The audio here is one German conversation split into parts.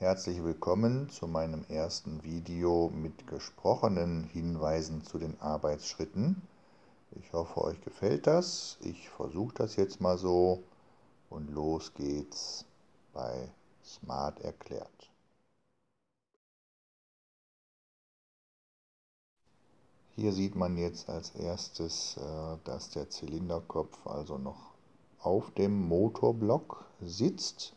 Herzlich willkommen zu meinem ersten Video mit gesprochenen Hinweisen zu den Arbeitsschritten. Ich hoffe, euch gefällt das. Ich versuche das jetzt mal so und los geht's bei Smart erklärt. Hier sieht man jetzt als erstes, dass der Zylinderkopf also noch auf dem Motorblock sitzt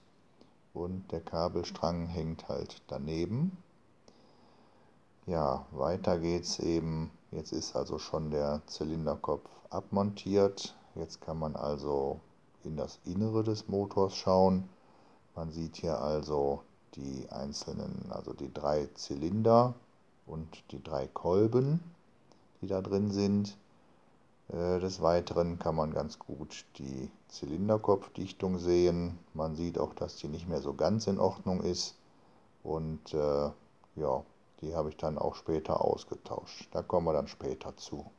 und der Kabelstrang hängt halt daneben. Ja, weiter geht's eben. Jetzt ist also schon der Zylinderkopf abmontiert. Jetzt kann man also in das Innere des Motors schauen. Man sieht hier also die einzelnen, also die 3 Zylinder und die 3 Kolben, die da drin sind. Des Weiteren kann man ganz gut die Zylinderkopfdichtung sehen. Man sieht auch, dass die nicht mehr so ganz in Ordnung ist. Und ja, die habe ich dann auch später ausgetauscht. Da kommen wir dann später zu.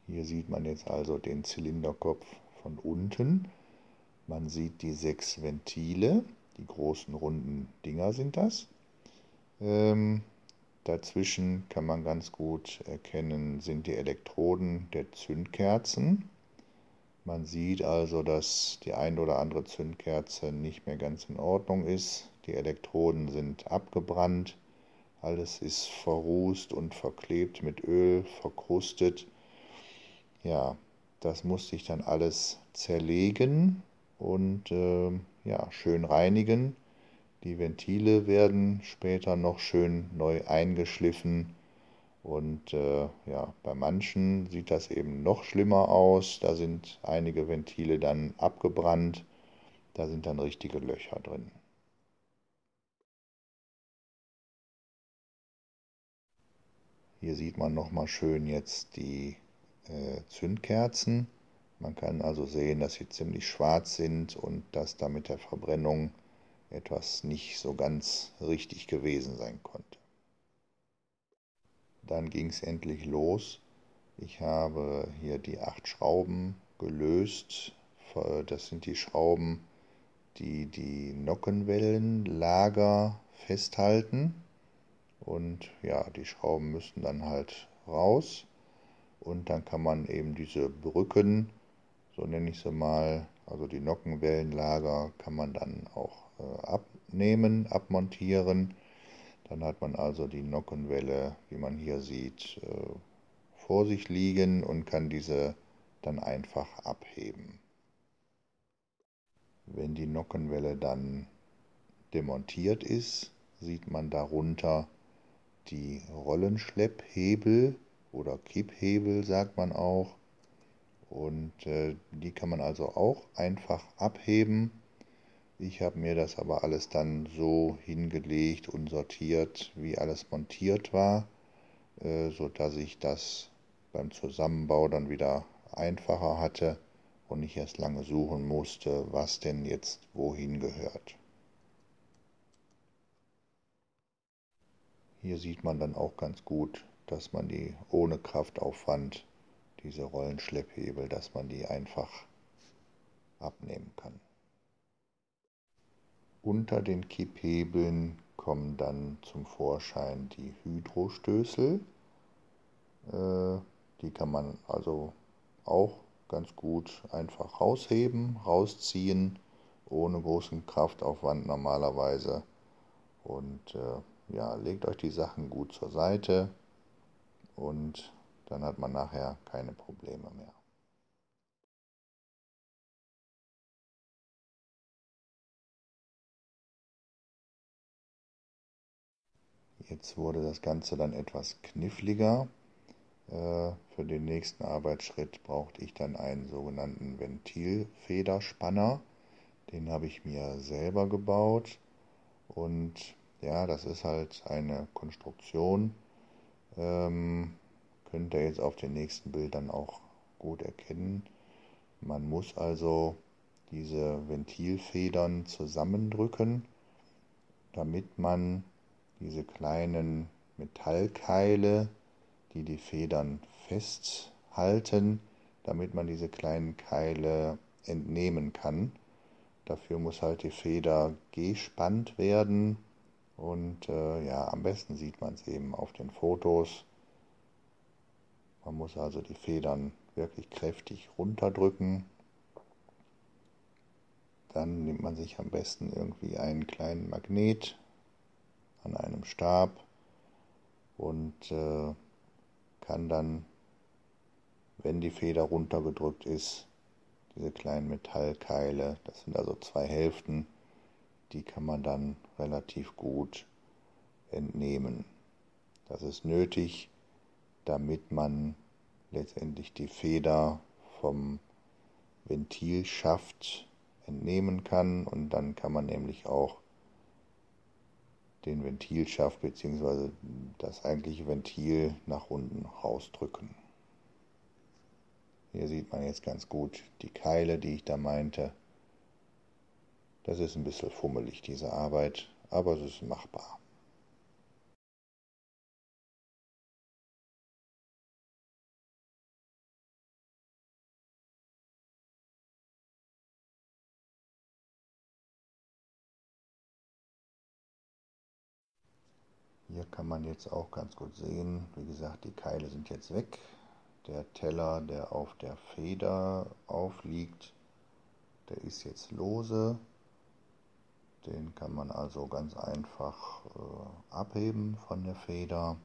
Hier sieht man jetzt also den Zylinderkopf von unten. Man sieht die 6 Ventile, die großen runden Dinger sind das. Dazwischen kann man ganz gut erkennen, sind die Elektroden der Zündkerzen. Man sieht also, dass die ein oder andere Zündkerze nicht mehr ganz in Ordnung ist. Die Elektroden sind abgebrannt. Alles ist verrußt und verklebt mit Öl, verkrustet. Ja, das musste ich dann alles zerlegen und ja, schön reinigen. Die Ventile werden später noch schön neu eingeschliffen. Und ja, bei manchen sieht das eben noch schlimmer aus. Da sind einige Ventile dann abgebrannt. Da sind dann richtige Löcher drin. Hier sieht man nochmal schön jetzt die Zündkerzen. Man kann also sehen, dass sie ziemlich schwarz sind und dass da mit der Verbrennung etwas nicht so ganz richtig gewesen sein konnte. Dann ging es endlich los. Ich habe hier die 8 Schrauben gelöst. Das sind die Schrauben, die die Nockenwellenlager festhalten. Und ja, die Schrauben müssen dann halt raus. Und dann kann man eben diese Brücken, so nenne ich sie mal, also die Nockenwellenlager, kann man dann auch abnehmen, abmontieren. Dann hat man also die Nockenwelle, wie man hier sieht, vor sich liegen und kann diese dann einfach abheben. Wenn die Nockenwelle dann demontiert ist, sieht man darunter die Rollenschlepphebel oder Kipphebel, sagt man auch. Und die kann man also auch einfach abheben. Ich habe mir das aber alles dann so hingelegt und sortiert, wie alles montiert war, sodass ich das beim Zusammenbau dann wieder einfacher hatte und nicht erst lange suchen musste, was denn jetzt wohin gehört. Hier sieht man dann auch ganz gut, dass man die ohne Kraftaufwand, diese Rollenschlepphebel, dass man die einfach abnehmen kann. Unter den Kipphebeln kommen dann zum Vorschein die Hydrostößel. Die kann man also auch ganz gut einfach rausheben, rausziehen, ohne großen Kraftaufwand normalerweise. Und ja, legt euch die Sachen gut zur Seite und dann hat man nachher keine Probleme mehr. Jetzt wurde das Ganze dann etwas kniffliger. Für den nächsten Arbeitsschritt brauchte ich dann einen sogenannten Ventilfederspanner. Den habe ich mir selber gebaut und ja, das ist halt eine Konstruktion. Könnt ihr jetzt auf den nächsten Bildern auch gut erkennen. Man muss also diese Ventilfedern zusammendrücken, damit man diese kleinen Metallkeile, die die Federn festhalten, damit man diese kleinen Keile entnehmen kann. Dafür muss halt die Feder gespannt werden und ja, am besten sieht man es eben auf den Fotos. Man muss also die Federn wirklich kräftig runterdrücken. Dann nimmt man sich am besten irgendwie einen kleinen Magnet an einem Stab und kann dann, wenn die Feder runtergedrückt ist, diese kleinen Metallkeile, das sind also zwei Hälften, die kann man dann relativ gut entnehmen. Das ist nötig, damit man letztendlich die Feder vom Ventilschaft entnehmen kann und dann kann man nämlich auch den Ventilschaft bzw. das eigentliche Ventil nach unten rausdrücken. Hier sieht man jetzt ganz gut die Keile, die ich da meinte. Das ist ein bisschen fummelig, diese Arbeit, aber es ist machbar. Hier kann man jetzt auch ganz gut sehen, wie gesagt, die Keile sind jetzt weg. Der Teller, der auf der Feder aufliegt, der ist jetzt lose. Den kann man also ganz einfach abheben von der Feder.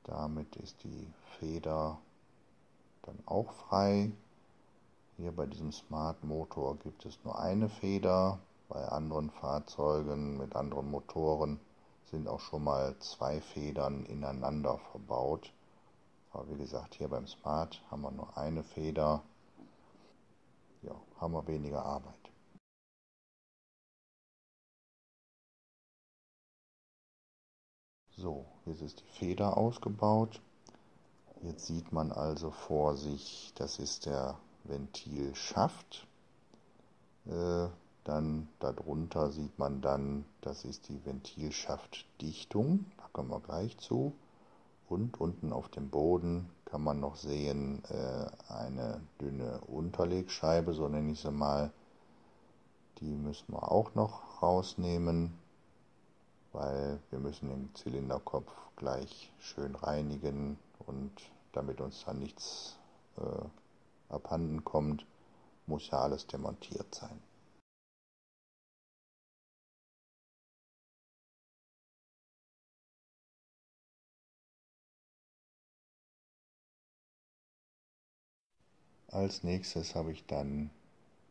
Damit ist die Feder dann auch frei. Hier bei diesem Smart Motor gibt es nur eine Feder. Bei anderen Fahrzeugen mit anderen Motoren sind auch schon mal zwei Federn ineinander verbaut. Aber wie gesagt, hier beim Smart haben wir nur eine Feder. Ja, haben wir weniger Arbeit. So, jetzt ist die Feder ausgebaut. Jetzt sieht man also vor sich, das ist der Ventilschaft. Dann darunter sieht man dann, das ist die Ventilschaftdichtung. Da kommen wir gleich zu. Und unten auf dem Boden kann man noch sehen eine dünne Unterlegscheibe, so nenne ich sie mal. Die müssen wir auch noch rausnehmen, weil wir müssen den Zylinderkopf gleich schön reinigen und damit uns dann nichts abhanden kommt, muss ja alles demontiert sein. Als nächstes habe ich dann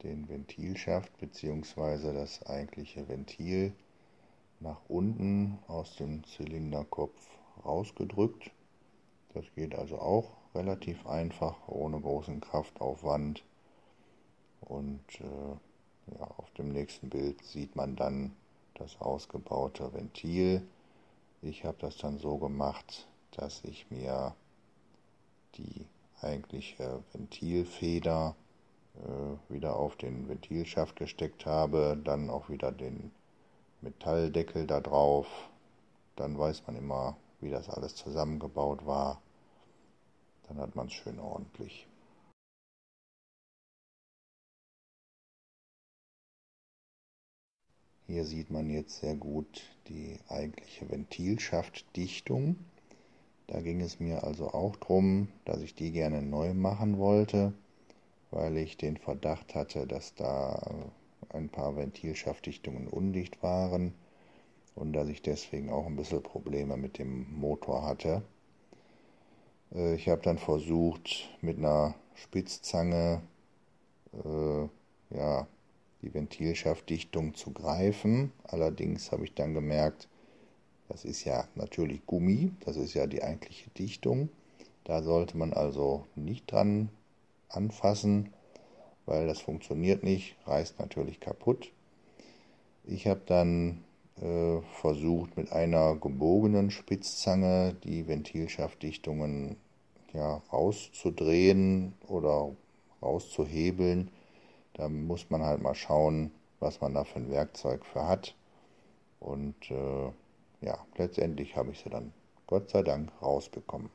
den Ventilschaft bzw. das eigentliche Ventil nach unten aus dem Zylinderkopf rausgedrückt. Das geht also auch relativ einfach, ohne großen Kraftaufwand. Und ja, auf dem nächsten Bild sieht man dann das ausgebaute Ventil. Ich habe das dann so gemacht, dass ich mir die eigentliche Ventilfeder wieder auf den Ventilschaft gesteckt habe, dann auch wieder den Metalldeckel da drauf. Dann weiß man immer, wie das alles zusammengebaut war. Dann hat man es schön ordentlich. Hier sieht man jetzt sehr gut die eigentliche Ventilschaftdichtung. Da ging es mir also auch darum, dass ich die gerne neu machen wollte, weil ich den Verdacht hatte, dass da ein paar Ventilschaftdichtungen undicht waren und dass ich deswegen auch ein bisschen Probleme mit dem Motor hatte. Ich habe dann versucht, mit einer Spitzzange ja, die Ventilschaftdichtung zu greifen. Allerdings habe ich dann gemerkt, das ist ja natürlich Gummi, das ist ja die eigentliche Dichtung. Da sollte man also nicht dran anfassen, weil das funktioniert nicht, reißt natürlich kaputt. Ich habe dann versucht, mit einer gebogenen Spitzzange die Ventilschaftdichtungen ja, rauszudrehen oder rauszuhebeln. Da muss man halt mal schauen, was man da für ein Werkzeug für hat. Und ja, letztendlich habe ich sie dann Gott sei Dank rausbekommen.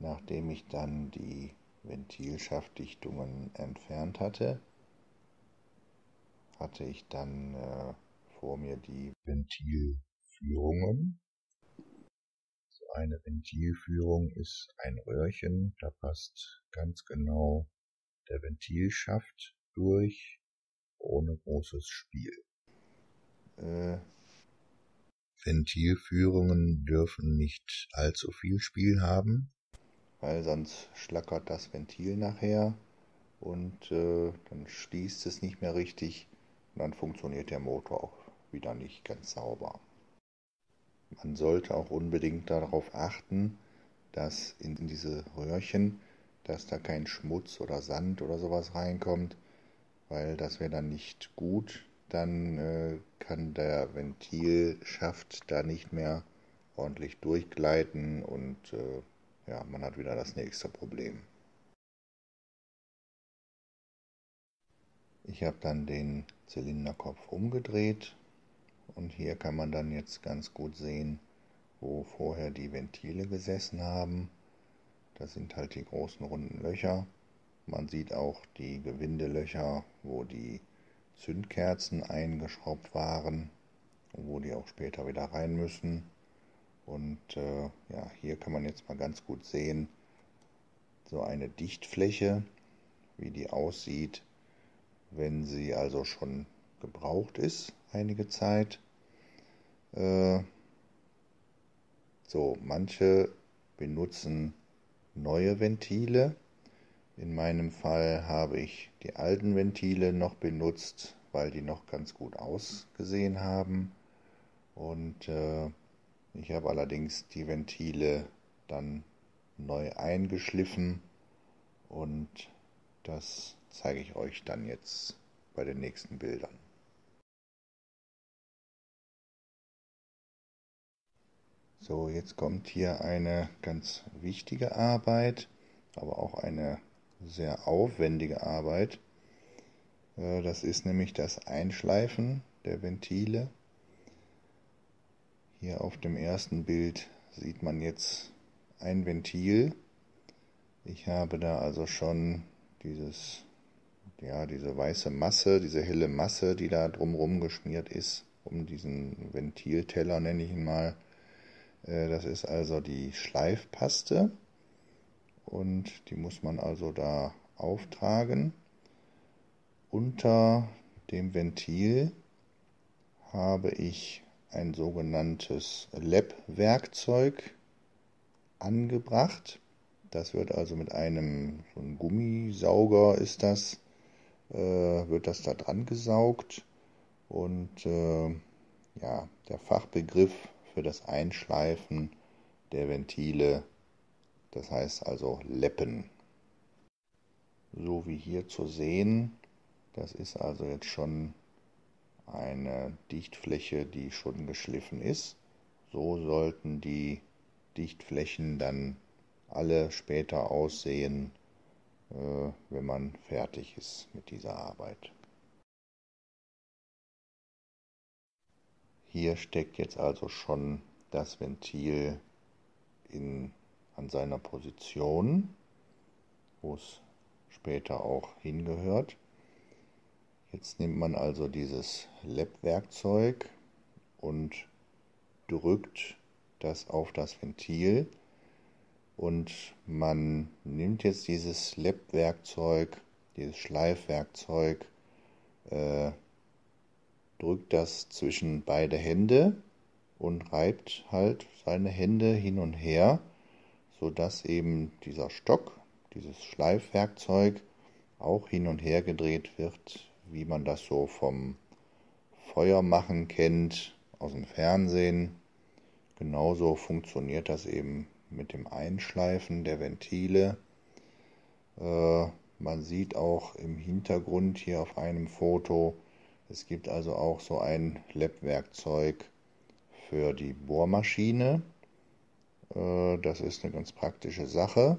Nachdem ich dann die Ventilschaftdichtungen entfernt hatte, hatte ich dann vor mir die Ventilführungen. So eine Ventilführung ist ein Röhrchen, da passt ganz genau der Ventilschaft durch, ohne großes Spiel. Ventilführungen dürfen nicht allzu viel Spiel haben, weil sonst schlackert das Ventil nachher und dann schließt es nicht mehr richtig und dann funktioniert der Motor auch wieder nicht ganz sauber. Man sollte auch unbedingt darauf achten, dass in diese Röhrchen, dass da kein Schmutz oder Sand oder sowas reinkommt, weil das wäre dann nicht gut. Dann kann der Ventilschaft da nicht mehr ordentlich durchgleiten und ja, man hat wieder das nächste Problem. Ich habe dann den Zylinderkopf umgedreht und hier kann man dann jetzt ganz gut sehen, wo vorher die Ventile gesessen haben. Das sind halt die großen runden Löcher. Man sieht auch die Gewindelöcher, wo die Zündkerzen eingeschraubt waren und wo die auch später wieder rein müssen. Und ja, hier kann man jetzt mal ganz gut sehen, so eine Dichtfläche, wie die aussieht, wenn sie also schon gebraucht ist, einige Zeit. So, manche benutzen neue Ventile. In meinem Fall habe ich die alten Ventile noch benutzt, weil die noch ganz gut ausgesehen haben. Und ich habe allerdings die Ventile dann neu eingeschliffen und das zeige ich euch dann jetzt bei den nächsten Bildern. So, jetzt kommt hier eine ganz wichtige Arbeit, aber auch eine sehr aufwendige Arbeit. Das ist nämlich das Einschleifen der Ventile. Hier auf dem ersten Bild sieht man jetzt ein Ventil. Ich habe da also schon diese weiße Masse, diese helle Masse, die da drumherum geschmiert ist, um diesen Ventilteller nenne ich ihn mal. Das ist also die Schleifpaste und die muss man also da auftragen. Unter dem Ventil habe ich ein sogenanntes Lapp-Werkzeug angebracht. Das wird also mit so einem Gummisauger wird das da dran gesaugt und ja, der Fachbegriff für das Einschleifen der Ventile, das heißt also Leppen. So wie hier zu sehen, das ist also jetzt schon eine Dichtfläche, die schon geschliffen ist. So sollten die Dichtflächen dann alle später aussehen, wenn man fertig ist mit dieser Arbeit. Hier steckt jetzt also schon das Ventil an seiner Position, wo es später auch hingehört. Jetzt nimmt man also dieses Lapp-Werkzeug und drückt das auf das Ventil und man nimmt jetzt dieses Lapp-Werkzeug, dieses Schleifwerkzeug, drückt das zwischen beide Hände und reibt halt seine Hände hin und her, sodass eben dieser Stock, dieses Schleifwerkzeug, auch hin und her gedreht wird, wie man das so vom Feuermachen kennt, aus dem Fernsehen. Genauso funktioniert das eben mit dem Einschleifen der Ventile. Man sieht auch im Hintergrund hier auf einem Foto, es gibt also auch so ein Lapp-Werkzeug für die Bohrmaschine. Das ist eine ganz praktische Sache.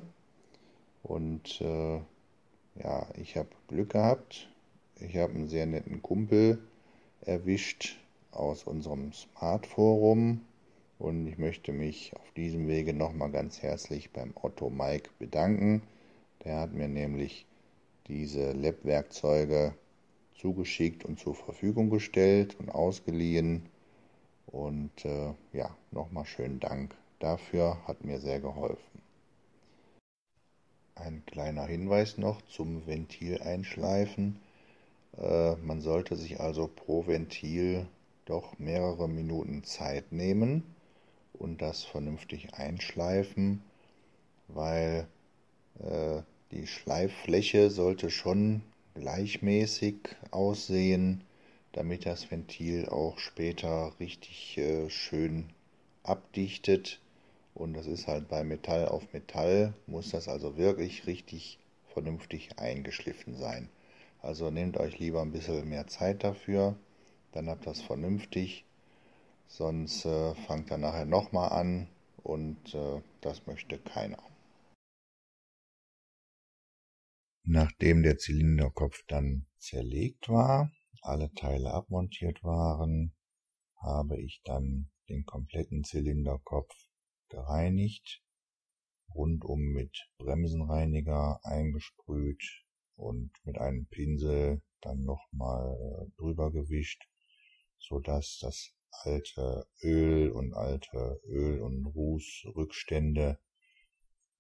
Und ja, ich habe Glück gehabt. Ich habe einen sehr netten Kumpel erwischt aus unserem Smart-Forum. und ich möchte mich auf diesem Wege nochmal ganz herzlich beim Otto Mike bedanken. Der hat mir nämlich diese Lab-Werkzeuge zugeschickt und zur Verfügung gestellt und ausgeliehen. Und ja, nochmal schönen Dank dafür, hat mir sehr geholfen. Ein kleiner Hinweis noch zum Ventil einschleifen. Man sollte sich also pro Ventil doch mehrere Minuten Zeit nehmen und das vernünftig einschleifen, weil die Schleiffläche sollte schon gleichmäßig aussehen, damit das Ventil auch später richtig schön abdichtet. Und das ist halt bei Metall auf Metall, muss das also wirklich richtig vernünftig eingeschliffen sein. Also nehmt euch lieber ein bisschen mehr Zeit dafür, dann habt ihr das vernünftig, sonst fangt ihr nachher nochmal an und das möchte keiner. Nachdem der Zylinderkopf dann zerlegt war, alle Teile abmontiert waren, habe ich dann den kompletten Zylinderkopf gereinigt, rundum mit Bremsenreiniger eingesprüht und mit einem Pinsel dann nochmal drüber gewischt, sodass das alte Öl und Rußrückstände,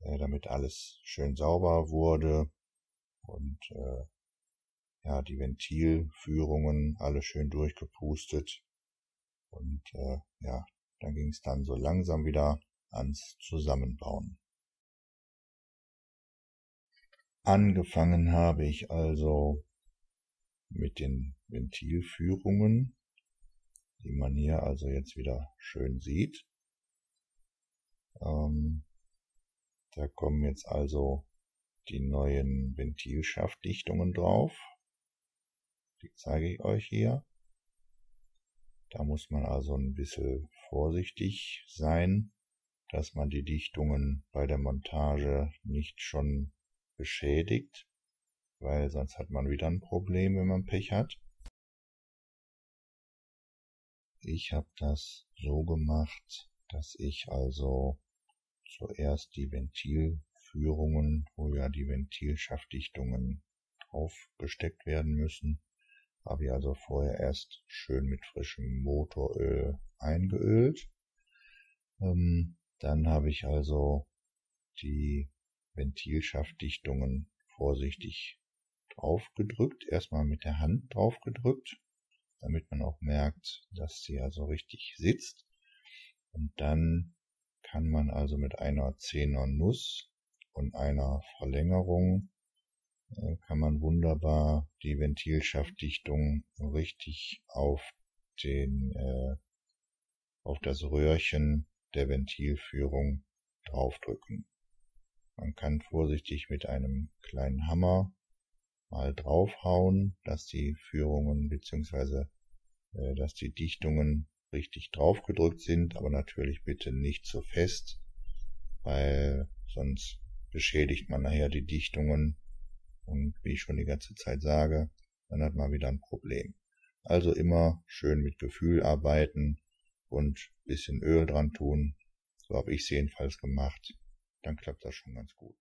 damit alles schön sauber wurde und ja, die Ventilführungen alle schön durchgepustet und ja, dann ging es dann so langsam wieder ans Zusammenbauen. Angefangen habe ich also mit den Ventilführungen, die man hier also jetzt wieder schön sieht. Da kommen jetzt also die neuen Ventilschaftdichtungen drauf. Die zeige ich euch hier. Da muss man also ein bisschen vorsichtig sein, dass man die Dichtungen bei der Montage nicht schon beschädigt, weil sonst hat man wieder ein Problem, wenn man Pech hat. Ich habe das so gemacht, dass ich also zuerst die Ventilführungen, wo ja die Ventilschaftdichtungen draufgesteckt werden müssen, habe ich also vorher erst schön mit frischem Motoröl eingeölt. Dann habe ich also die Ventilschaftdichtungen vorsichtig draufgedrückt, erstmal mit der Hand draufgedrückt, damit man auch merkt, dass sie also richtig sitzt. Und dann kann man also mit einer 10er Nuss und einer Verlängerung kann man wunderbar die Ventilschaftdichtung richtig auf das Röhrchen der Ventilführung draufdrücken. Man kann vorsichtig mit einem kleinen Hammer mal draufhauen, dass die Führungen bzw. dass die Dichtungen richtig draufgedrückt sind, aber natürlich bitte nicht zu fest, weil sonst beschädigt man nachher die Dichtungen und wie ich schon die ganze Zeit sage, dann hat man wieder ein Problem. Also immer schön mit Gefühl arbeiten und ein bisschen Öl dran tun. So habe ich es jedenfalls gemacht. Dann klappt das schon ganz gut.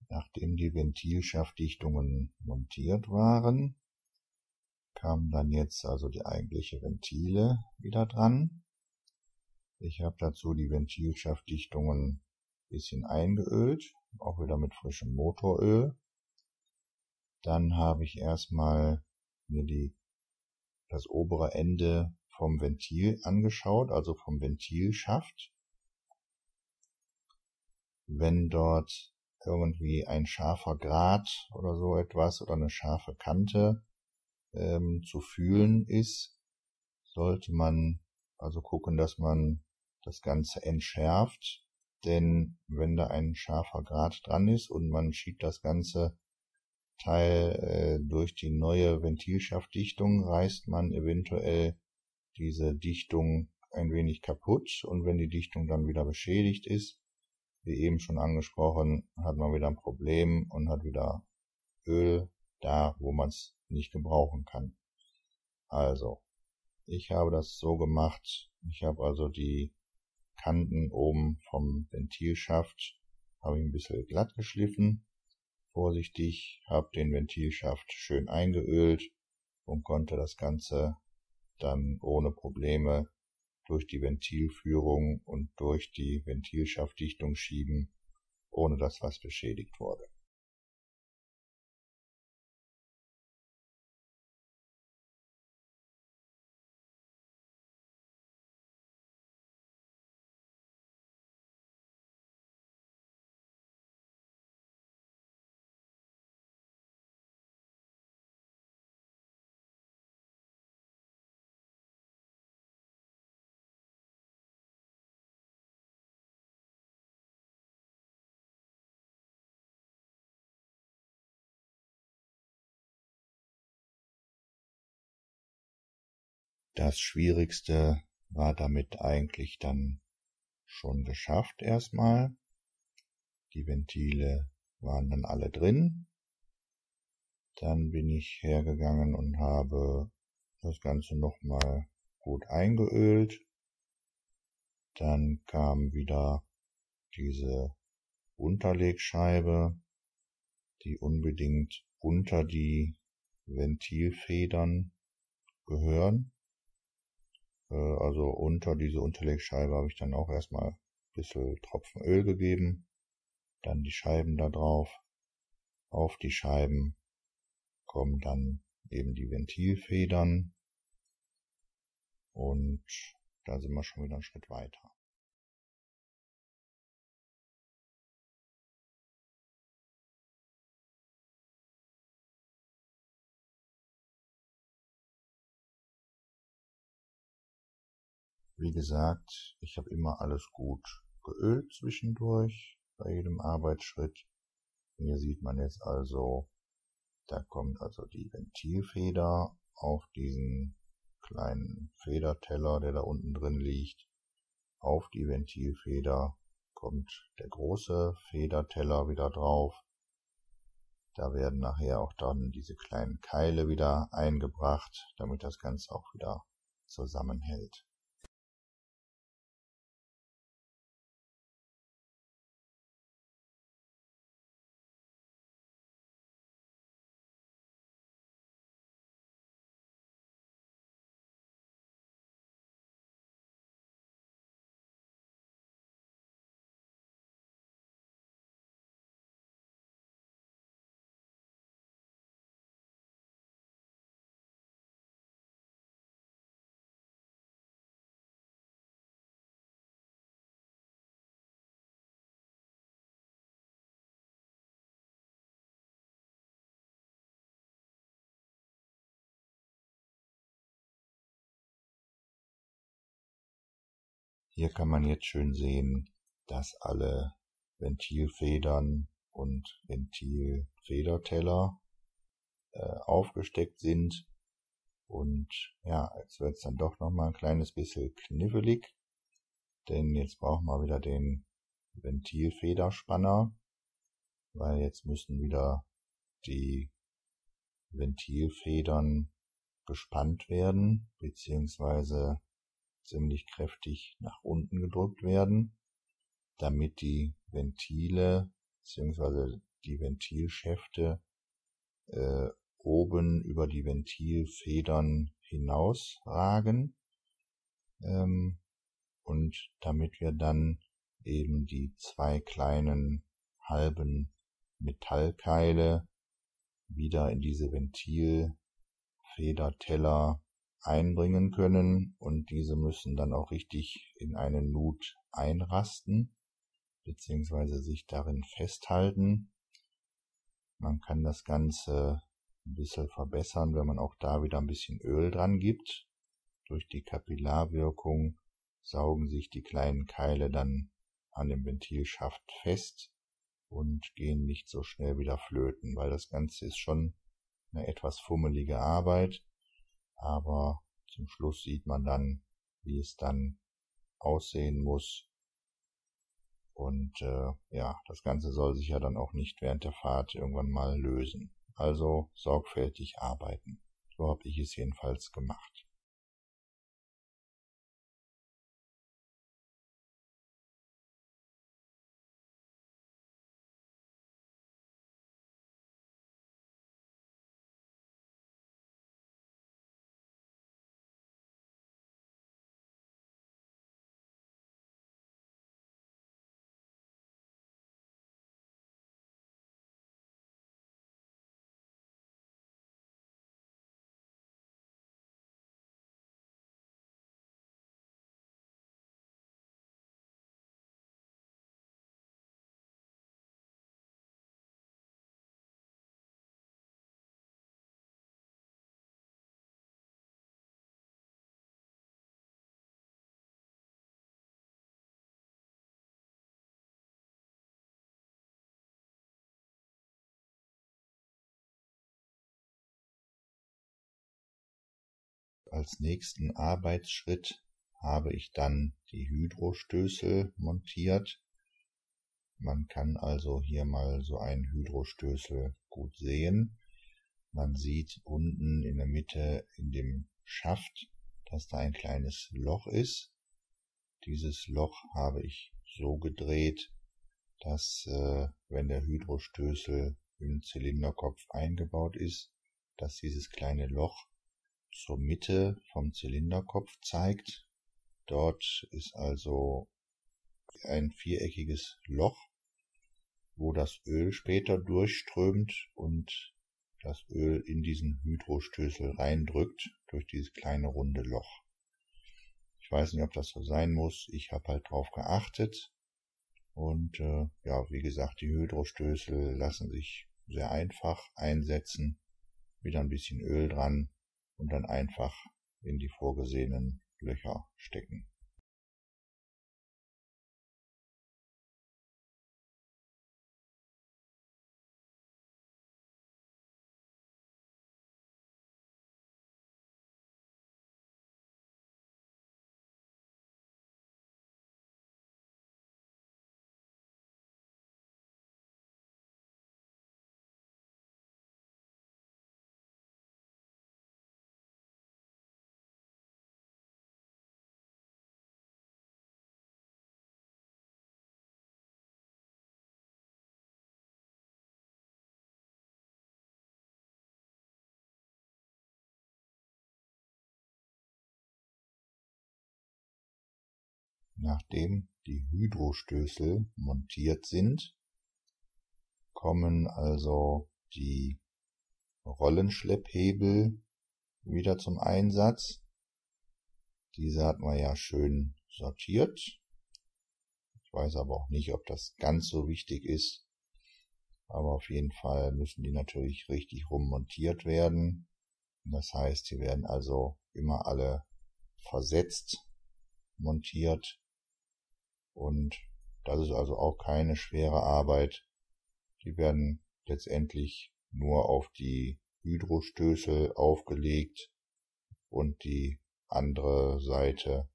Nachdem die Ventilschaftdichtungen montiert waren, kamen dann jetzt also die eigentliche Ventile wieder dran. Ich habe dazu die Ventilschaftdichtungen ein bisschen eingeölt, auch wieder mit frischem Motoröl. Dann habe ich erstmal mir das obere Ende vom Ventil angeschaut, also vom Ventilschaft. Wenn dort irgendwie ein scharfer Grat oder so etwas oder eine scharfe Kante zu fühlen ist, sollte man also gucken, dass man das Ganze entschärft, denn wenn da ein scharfer Grat dran ist und man schiebt das ganze Teil durch die neue Ventilschaftdichtung, reißt man eventuell diese Dichtung ein wenig kaputt und wenn die Dichtung dann wieder beschädigt ist, wie eben schon angesprochen, hat man wieder ein Problem und hat wieder Öl da, wo man es nicht gebrauchen kann. Also, ich habe das so gemacht, ich habe also die Kanten oben vom Ventilschaft habe ich ein bisschen glatt geschliffen, vorsichtig, habe den Ventilschaft schön eingeölt und konnte das Ganze dann ohne Probleme durch die Ventilführung und durch die Ventilschaftdichtung schieben, ohne dass was beschädigt wurde. Das Schwierigste war damit eigentlich dann schon geschafft erstmal. Die Ventile waren dann alle drin. Dann bin ich hergegangen und habe das Ganze nochmal gut eingeölt. Dann kam wieder diese Unterlegscheibe, die unbedingt unter die Ventilfedern gehören. Also unter diese Unterlegscheibe habe ich dann auch erstmal ein bisschen Tropfen Öl gegeben, dann die Scheiben da drauf. Auf die Scheiben kommen dann eben die Ventilfedern und da sind wir schon wieder einen Schritt weiter. Wie gesagt, ich habe immer alles gut geölt zwischendurch bei jedem Arbeitsschritt. Hier sieht man jetzt also, da kommt also die Ventilfeder auf diesen kleinen Federteller, der da unten drin liegt. Auf die Ventilfeder kommt der große Federteller wieder drauf. Da werden nachher auch dann diese kleinen Keile wieder eingebracht, damit das Ganze auch wieder zusammenhält. Hier kann man jetzt schön sehen, dass alle Ventilfedern und Ventilfederteller aufgesteckt sind. Und ja, jetzt wird es dann doch nochmal ein kleines bisschen knifflig, denn jetzt brauchen wir wieder den Ventilfederspanner, weil jetzt müssen wieder die Ventilfedern gespannt werden, beziehungsweise ziemlich kräftig nach unten gedrückt werden, damit die Ventile bzw. die Ventilschäfte oben über die Ventilfedern hinausragen und damit wir dann eben die zwei kleinen halben Metallkeile wieder in diese Ventilfederteller einbringen können und diese müssen dann auch richtig in eine Nut einrasten bzw. sich darin festhalten. Man kann das Ganze ein bisschen verbessern, wenn man auch da wieder ein bisschen Öl dran gibt. Durch die Kapillarwirkung saugen sich die kleinen Keile dann an dem Ventilschaft fest und gehen nicht so schnell wieder flöten, weil das Ganze ist schon eine etwas fummelige Arbeit, aber zum Schluss sieht man dann, wie es dann aussehen muss. Und ja, das Ganze soll sich ja dann auch nicht während der Fahrt irgendwann mal lösen. Also sorgfältig arbeiten. So habe ich es jedenfalls gemacht. Als nächsten Arbeitsschritt habe ich dann die Hydrostößel montiert. Man kann also hier mal so einen Hydrostößel gut sehen. Man sieht unten in der Mitte in dem Schaft, dass da ein kleines Loch ist. Dieses Loch habe ich so gedreht, dass wenn der Hydrostößel im Zylinderkopf eingebaut ist, dass dieses kleine Loch zur Mitte vom Zylinderkopf zeigt. Dort ist also ein viereckiges Loch, wo das Öl später durchströmt und das Öl in diesen Hydrostößel reindrückt durch dieses kleine runde Loch. Ich weiß nicht, ob das so sein muss. Ich habe halt drauf geachtet. Und ja, wie gesagt, die Hydrostößel lassen sich sehr einfach einsetzen. Wieder ein bisschen Öl dran und dann einfach in die vorgesehenen Löcher stecken. Nachdem die Hydrostößel montiert sind, kommen also die Rollenschlepphebel wieder zum Einsatz. Diese hatten wir ja schön sortiert. Ich weiß aber auch nicht, ob das ganz so wichtig ist. Aber auf jeden Fall müssen die natürlich richtig rum montiert werden. Das heißt, sie werden also immer alle versetzt montiert. Und das ist also auch keine schwere Arbeit. Die werden letztendlich nur auf die Hydrostößel aufgelegt und die andere Seite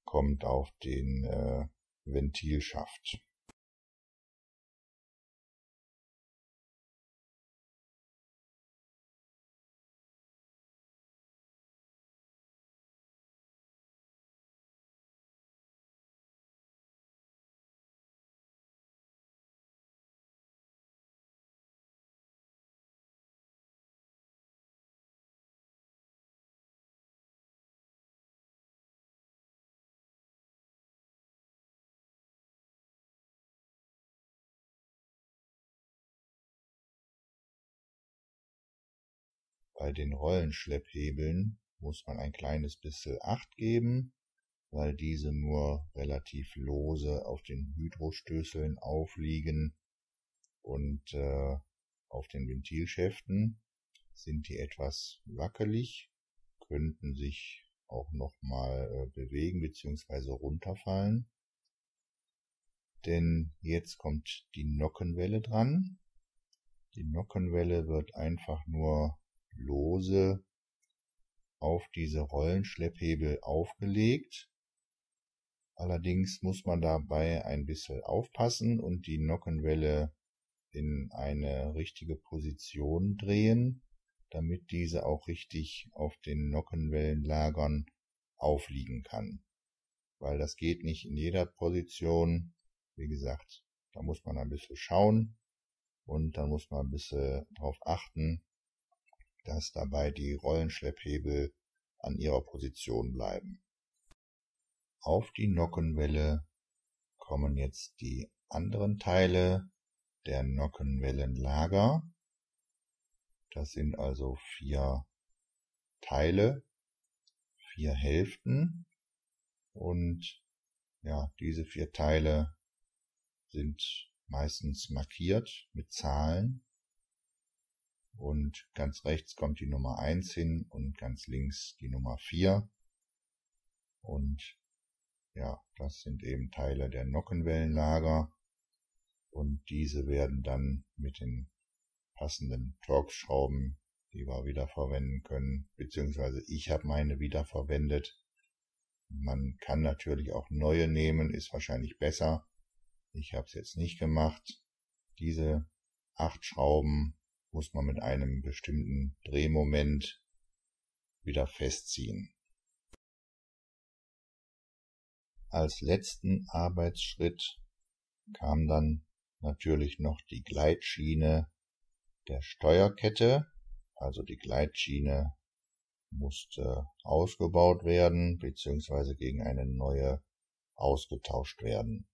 kommt auf den Ventilschaft. Bei den Rollenschlepphebeln muss man ein kleines bisschen Acht geben, weil diese nur relativ lose auf den Hydrostößeln aufliegen und auf den Ventilschäften sind die etwas wackelig, könnten sich auch nochmal bewegen bzw. runterfallen. Denn jetzt kommt die Nockenwelle dran. Die Nockenwelle wird einfach nur lose auf diese Rollenschlepphebel aufgelegt. Allerdings muss man dabei ein bisschen aufpassen und die Nockenwelle in eine richtige Position drehen, damit diese auch richtig auf den Nockenwellenlagern aufliegen kann. Weil das geht nicht in jeder Position. Wie gesagt, da muss man ein bisschen schauen und da muss man ein bisschen darauf achten, dass dabei die Rollenschlepphebel an ihrer Position bleiben. Auf die Nockenwelle kommen jetzt die anderen Teile der Nockenwellenlager. Das sind also 4 Teile, 4 Hälften und ja, diese 4 Teile sind meistens markiert mit Zahlen und ganz rechts kommt die Nummer 1 hin und ganz links die Nummer 4 und ja, das sind eben Teile der Nockenwellenlager und diese werden dann mit den passenden Torx-Schrauben, die wir wiederverwenden können, beziehungsweise ich habe meine wiederverwendet. Man kann natürlich auch neue nehmen, ist wahrscheinlich besser. Ich habe es jetzt nicht gemacht. Diese 8 Schrauben muss man mit einem bestimmten Drehmoment wieder festziehen. Als letzten Arbeitsschritt kam dann natürlich noch die Gleitschiene der Steuerkette. Also die Gleitschiene musste ausgebaut werden bzw. gegen eine neue ausgetauscht werden.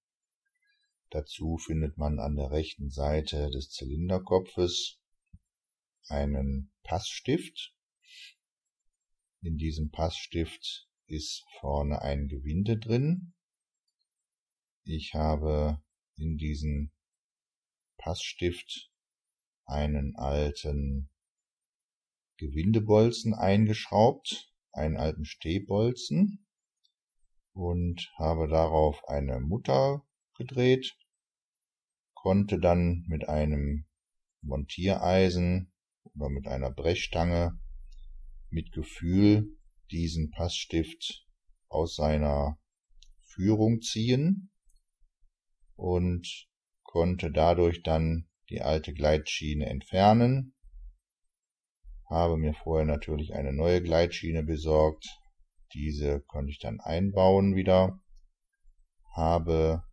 Dazu findet man an der rechten Seite des Zylinderkopfes einen Passstift. In diesem Passstift ist vorne ein Gewinde drin. Ich habe in diesen Passstift einen alten Gewindebolzen eingeschraubt, einen alten Stehbolzen und habe darauf eine Mutter gedreht, konnte dann mit einem Montiereisen oder mit einer Brechstange mit Gefühl diesen Passstift aus seiner Führung ziehen und konnte dadurch dann die alte Gleitschiene entfernen. Habe mir vorher natürlich eine neue Gleitschiene besorgt. Diese konnte ich dann einbauen wieder. Habe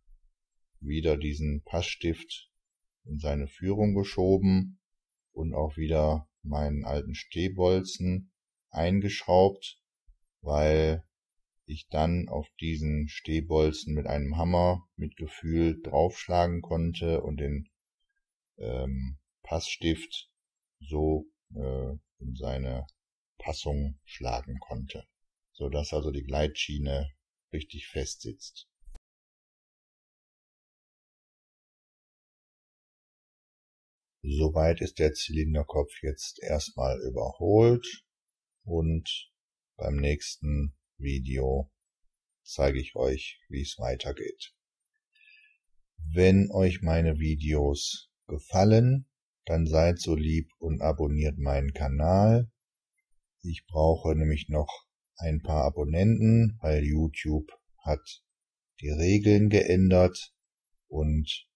wieder diesen Passstift in seine Führung geschoben und auch wieder meinen alten Stehbolzen eingeschraubt, weil ich dann auf diesen Stehbolzen mit einem Hammer mit Gefühl draufschlagen konnte und den Passstift so in seine Passung schlagen konnte, so dass also die Gleitschiene richtig fest sitzt. Soweit ist der Zylinderkopf jetzt erstmal überholt und beim nächsten Video zeige ich euch, wie es weitergeht. Wenn euch meine Videos gefallen, dann seid so lieb und abonniert meinen Kanal. Ich brauche nämlich noch ein paar Abonnenten, weil YouTube hat die Regeln geändert und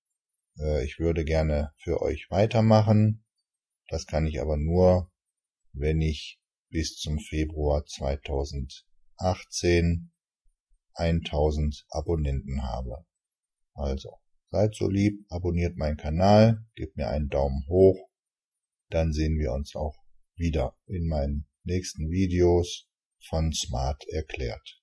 ich würde gerne für euch weitermachen. Das kann ich aber nur, wenn ich bis zum Februar 2018 1000 Abonnenten habe. Also, seid so lieb, abonniert meinen Kanal, gebt mir einen Daumen hoch, dann sehen wir uns auch wieder in meinen nächsten Videos von Smart erklärt.